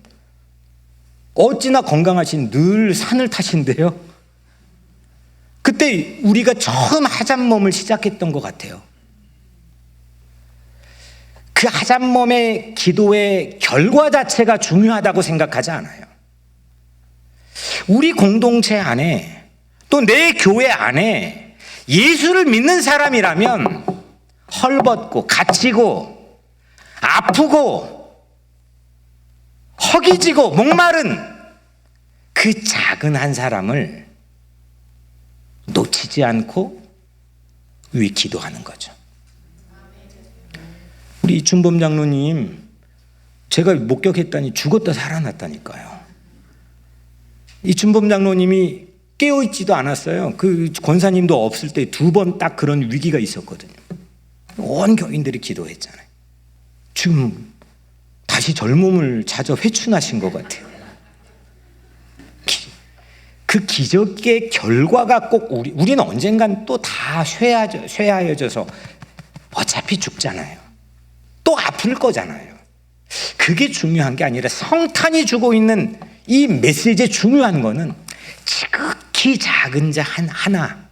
어찌나 건강하신 늘 산을 타신대요. 그때 우리가 처음 하잣몸을 시작했던 것 같아요. 그 하잣몸의 기도의 결과 자체가 중요하다고 생각하지 않아요. 우리 공동체 안에 또 내 교회 안에 예수를 믿는 사람이라면 헐벗고 갇히고 아프고 허기지고 목마른 그 작은 한 사람을 놓치지 않고 위에 기도하는 거죠. 우리 이춘범 장로님 제가 목격했더니 죽었다 살아났다니까요. 이춘범 장로님이 깨어있지도 않았어요. 그 권사님도 없을 때 2번 딱 그런 위기가 있었거든요. 온 교인들이 기도했잖아요. 지금 다시 젊음을 찾아 회춘하신 것 같아요. 그 기적의 결과가 꼭 우리는 언젠간 또 다 쇠하여져서 어차피 죽잖아요. 또 아플 거잖아요. 그게 중요한 게 아니라 성탄이 주고 있는 이 메시지의 중요한 거는 지극히 작은 자 하나,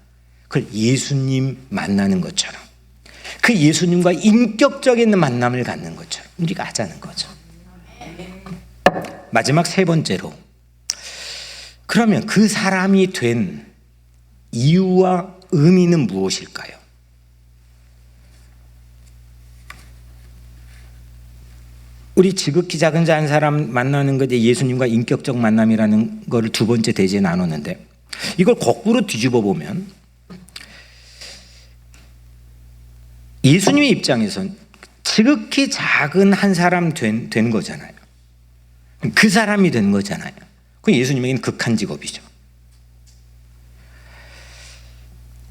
그걸 예수님 만나는 것처럼 그 예수님과 인격적인 만남을 갖는 것처럼 우리가 하자는 거죠. 마지막 3번째로, 그러면 그 사람이 된 이유와 의미는 무엇일까요? 우리 지극히 작은 자 한 사람 만나는 것에 예수님과 인격적 만남이라는 것을 2번째 대지에 나눴는데, 이걸 거꾸로 뒤집어 보면 예수님의 입장에선 지극히 작은 한 사람 된 거잖아요. 그 사람이 된 거잖아요. 그건 예수님에게는 극한 직업이죠.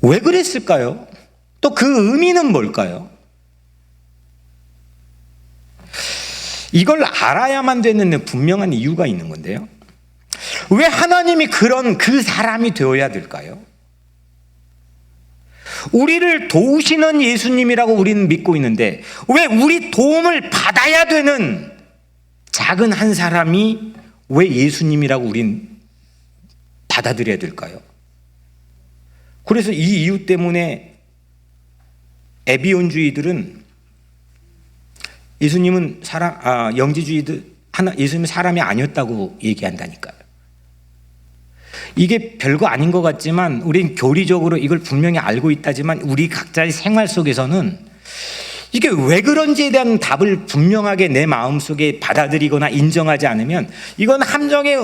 왜 그랬을까요? 또 그 의미는 뭘까요? 이걸 알아야만 되는 분명한 이유가 있는 건데요. 왜 하나님이 그런 그 사람이 되어야 될까요? 우리를 도우시는 예수님이라고 우리는 믿고 있는데 왜 우리 도움을 받아야 되는 작은 한 사람이 왜 예수님이라고 우린 받아들여야 될까요? 그래서 이 이유 때문에 에비온주의들은 예수님은 영지주의들 예수님은 사람이 아니었다고 얘기한다니까요. 이게 별거 아닌 것 같지만 우린 교리적으로 이걸 분명히 알고 있다지만 우리 각자의 생활 속에서는 이게 왜 그런지에 대한 답을 분명하게 내 마음속에 받아들이거나 인정하지 않으면 이건 함정에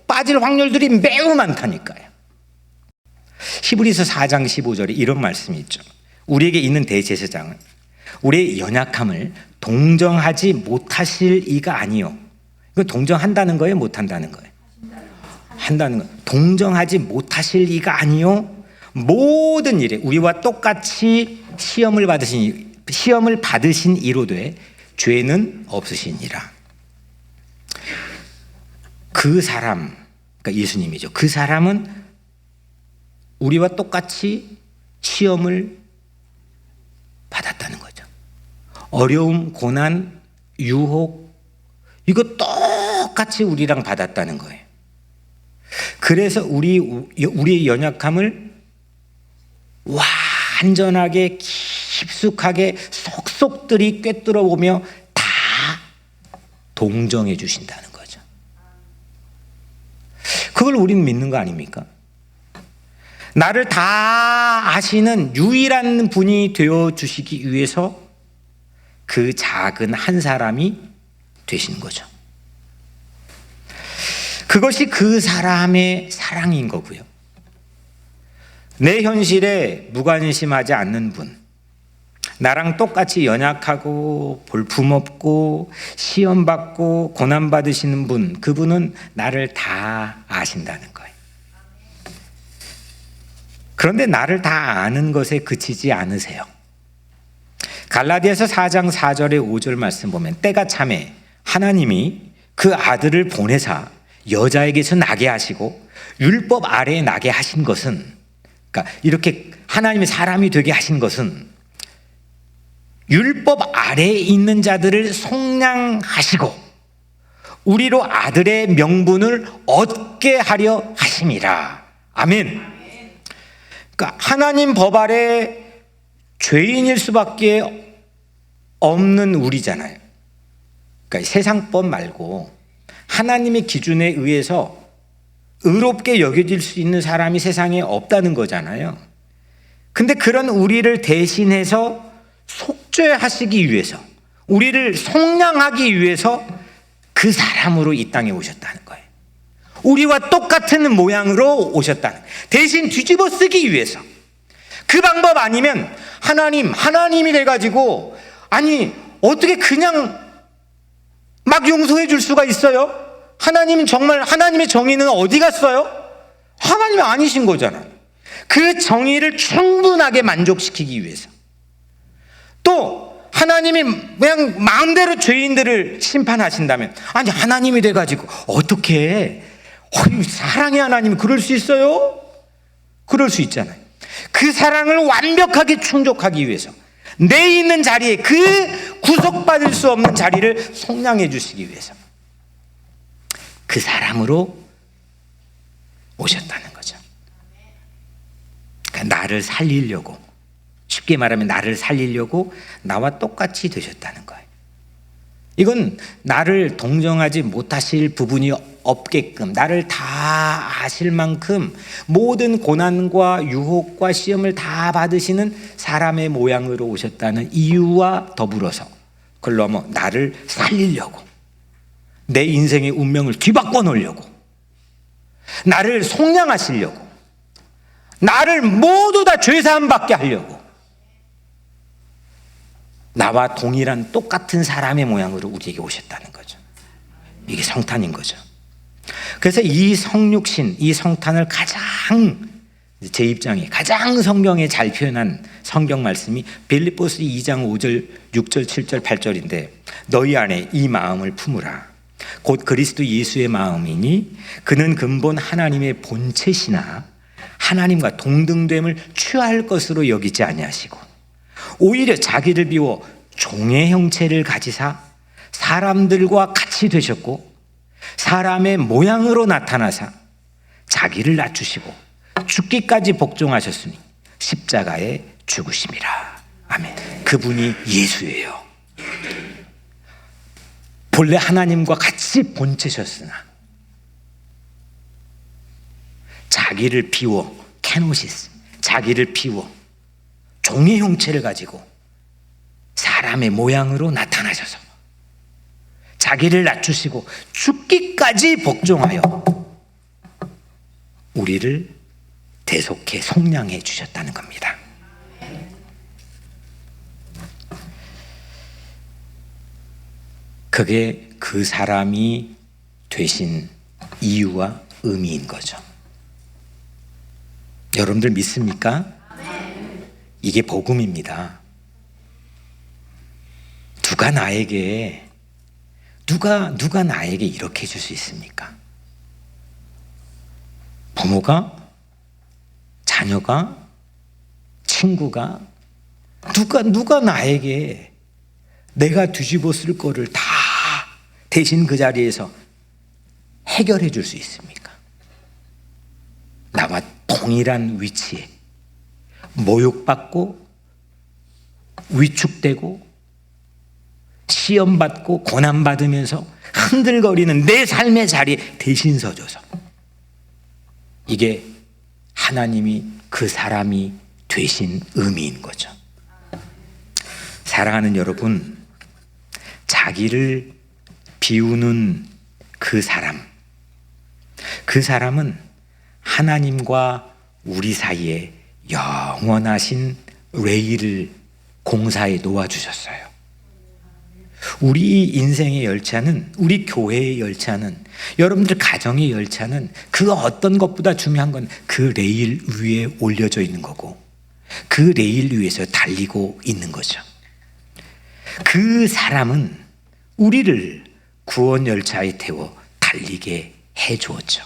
빠질 확률들이 매우 많다니까요. 히브리서 4장 15절에 이런 말씀이 있죠. 우리에게 있는 대제사장은 우리의 연약함을 동정하지 못하실 이가 아니요. 이건 동정한다는 거예요? 못한다는 거예요? 한다는 거예요. 동정하지 못하실 이가 아니요. 모든 일에 우리와 똑같이 시험을 받으신 이로되 죄는 없으시니라. 그 사람, 그러니까 예수님이죠. 그 사람은 우리와 똑같이 시험을 받았다는 거죠. 어려움, 고난, 유혹 이거 똑같이 우리랑 받았다는 거예요. 그래서 우리의 연약함을 완전하게 깊숙하게 속속들이 꿰뚫어 보며 다 동정해 주신다는 거죠. 그걸 우리는 믿는 거 아닙니까? 나를 다 아시는 유일한 분이 되어 주시기 위해서 그 작은 한 사람이 되신 거죠. 그것이 그 사람의 사랑인 거고요. 내 현실에 무관심하지 않는 분, 나랑 똑같이 연약하고 볼품없고 시험받고 고난받으시는 분, 그분은 나를 다 아신다는 거예요. 그런데 나를 다 아는 것에 그치지 않으세요. 갈라디아서 4장 4절에 5절 말씀 보면 때가 차매 하나님이 그 아들을 보내사 여자에게서 나게 하시고 율법 아래에 나게 하신 것은, 그러니까 이렇게 하나님이 사람이 되게 하신 것은 율법 아래에 있는 자들을 속량하시고 우리로 아들의 명분을 얻게 하려 하심이라. 아멘. 그러니까 하나님 법 아래 죄인일 수밖에 없는 우리잖아요. 그러니까 세상법 말고 하나님의 기준에 의해서 의롭게 여겨질 수 있는 사람이 세상에 없다는 거잖아요. 근데 그런 우리를 대신해서 속죄하시기 위해서, 우리를 속량하기 위해서 그 사람으로 이 땅에 오셨다는 거예요. 우리와 똑같은 모양으로 오셨다는, 대신 뒤집어 쓰기 위해서. 그 방법 아니면 하나님이 돼가지고, 아니 어떻게 그냥 막 용서해 줄 수가 있어요? 하나님은 정말, 하나님의 정의는 어디 갔어요? 하나님이 아니신 거잖아요. 그 정의를 충분하게 만족시키기 위해서. 또 하나님이 그냥 마음대로 죄인들을 심판하신다면, 아니 하나님이 돼가지고 어떻게 사랑의 하나님이 그럴 수 있어요? 그럴 수 있잖아요. 그 사랑을 완벽하게 충족하기 위해서 내 있는 자리에, 그 구속받을 수 없는 자리를 속량해 주시기 위해서 그 사람으로 오셨다는 거죠. 그러니까 나를 살리려고, 쉽게 말하면 나를 살리려고 나와 똑같이 되셨다는 거예요. 이건 나를 동정하지 못하실 부분이 없게끔, 나를 다 아실 만큼 모든 고난과 유혹과 시험을 다 받으시는 사람의 모양으로 오셨다는 이유와 더불어서 그걸 넘어 나를 살리려고, 내 인생의 운명을 뒤바꿔 놓으려고, 나를 속량하시려고, 나를 모두 다 죄사함 받게 하려고 나와 동일한 똑같은 사람의 모양으로 우리에게 오셨다는 거죠. 이게 성탄인 거죠. 그래서 이 성육신, 이 성탄을 가장, 제 입장에 가장 성경에 잘 표현한 성경 말씀이 빌립보서 2장 5절, 6절, 7절, 8절인데, 너희 안에 이 마음을 품으라. 곧 그리스도 예수의 마음이니 그는 근본 하나님의 본체시나 하나님과 동등됨을 취할 것으로 여기지 아니하시고 오히려 자기를 비워 종의 형체를 가지사 사람들과 같이 되셨고 사람의 모양으로 나타나사 자기를 낮추시고 죽기까지 복종하셨으니 십자가에 죽으심이라. 아멘. 그분이 예수예요. 본래 하나님과 같이 본체셨으나 자기를 비워, 케노시스, 자기를 비워 종의 형체를 가지고 사람의 모양으로 나타나셔서 자기를 낮추시고 죽기까지 복종하여 우리를 대속해 속량해 주셨다는 겁니다. 그게 그 사람이 되신 이유와 의미인 거죠. 여러분들 믿습니까? 이게 복음입니다. 누가 나에게 이렇게 해줄 수 있습니까? 부모가, 자녀가, 친구가, 누가 나에게 내가 뒤집어 쓸 거를 다 대신 그 자리에서 해결해 줄 수 있습니까? 나와 동일한 위치에 모욕받고 위축되고 시험받고 고난받으면서 흔들거리는 내 삶의 자리에 대신 서줘서, 이게 하나님이 그 사람이 되신 의미인 거죠. 사랑하는 여러분, 자기를 비우는 그 사람은 하나님과 우리 사이에 영원하신 레일을 공사에 놓아주셨어요. 우리 인생의 열차는, 우리 교회의 열차는, 여러분들 가정의 열차는 그 어떤 것보다 중요한 건 그 레일 위에 올려져 있는 거고 그 레일 위에서 달리고 있는 거죠. 그 사람은 우리를 구원 열차에 태워 달리게 해 주었죠.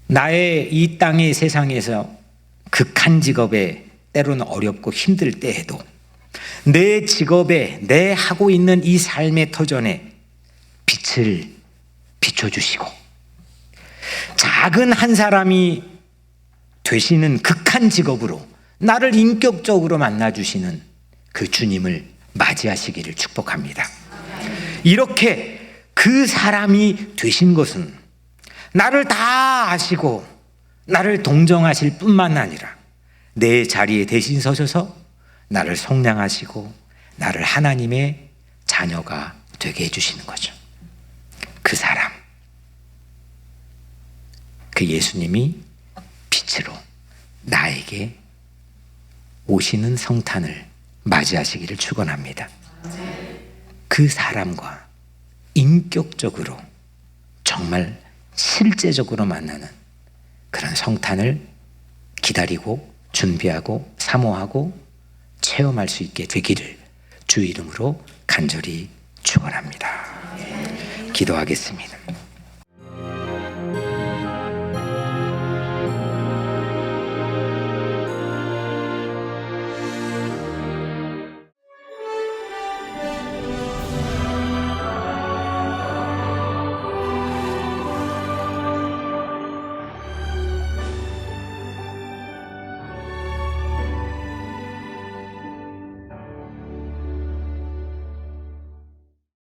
나의 이 땅의 세상에서 극한 직업에 때로는 어렵고 힘들 때에도 내 직업에, 내 하고 있는 이 삶의 터전에 빛을 비춰주시고 작은 한 사람이 되시는 극한 직업으로 나를 인격적으로 만나주시는 그 주님을 맞이하시기를 축복합니다. 이렇게 그 사람이 되신 것은 나를 다 아시고 나를 동정하실 뿐만 아니라 내 자리에 대신 서셔서 나를 속량하시고 나를 하나님의 자녀가 되게 해주시는 거죠. 그 사람, 그 예수님이 빛으로 나에게 오시는 성탄을 맞이하시기를 축원합니다. 그 사람과 인격적으로 정말 실제적으로 만나는 그런 성탄을 기다리고 준비하고 사모하고 체험할 수 있게 되기를 주 이름으로 간절히 축원합니다. 기도하겠습니다.